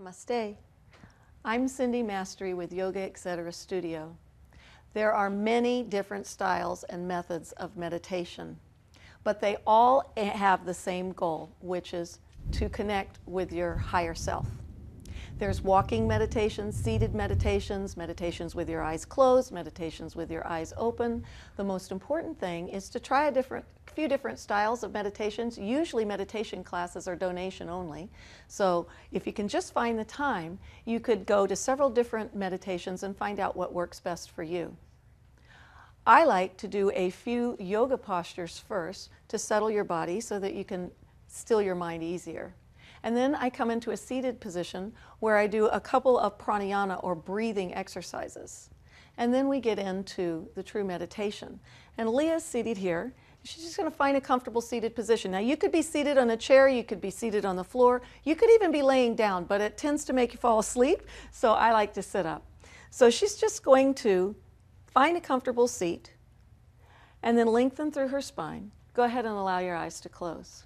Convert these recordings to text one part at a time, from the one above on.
Namaste. I'm Cindy Mastery with Yoga Etc. Studio. There are many different styles and methods of meditation, but they all have the same goal, which is to connect with your higher self. There's walking meditations, seated meditations, meditations with your eyes closed, meditations with your eyes open. The most important thing is to try a few different styles of meditations. Usually meditation classes are donation only. So if you can just find the time, you could go to several different meditations and find out what works best for you. I like to do a few yoga postures first to settle your body so that you can still your mind easier. And then I come into a seated position where I do a couple of pranayama or breathing exercises. And then we get into the true meditation. And Leah's seated here. She's just going to find a comfortable seated position. Now you could be seated on a chair, you could be seated on the floor, you could even be laying down, but it tends to make you fall asleep, so I like to sit up. So she's just going to find a comfortable seat and then lengthen through her spine. Go ahead and allow your eyes to close.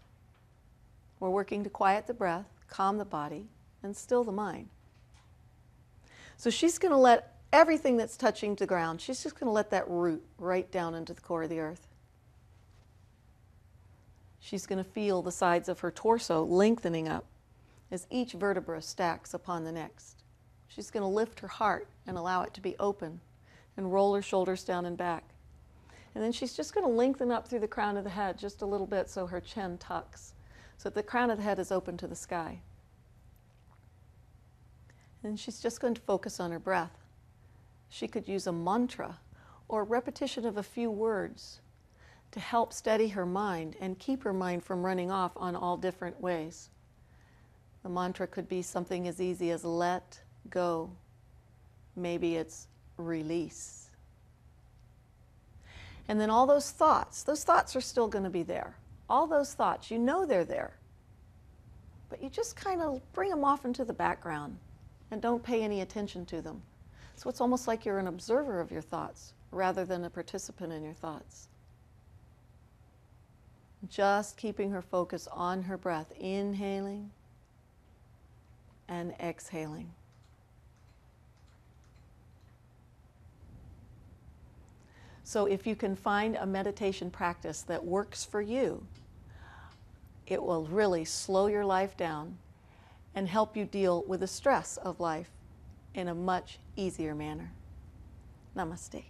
We're working to quiet the breath, calm the body, and still the mind. So she's going to let everything that's touching the ground, she's just going to let that root right down into the core of the earth. She's going to feel the sides of her torso lengthening up as each vertebra stacks upon the next. She's going to lift her heart and allow it to be open and roll her shoulders down and back. And then she's just going to lengthen up through the crown of the head just a little bit so her chin tucks, so that the crown of the head is open to the sky. And she's just going to focus on her breath. She could use a mantra or repetition of a few words to help steady her mind and keep her mind from running off on all different ways. The mantra could be something as easy as let go. Maybe it's release. And then all those thoughts are still going to be there. All those thoughts, you know they're there, but you just kind of bring them off into the background and don't pay any attention to them. So it's almost like you're an observer of your thoughts rather than a participant in your thoughts. Just keeping her focus on her breath, inhaling and exhaling. So if you can find a meditation practice that works for you, it will really slow your life down and help you deal with the stress of life in a much easier manner. Namaste.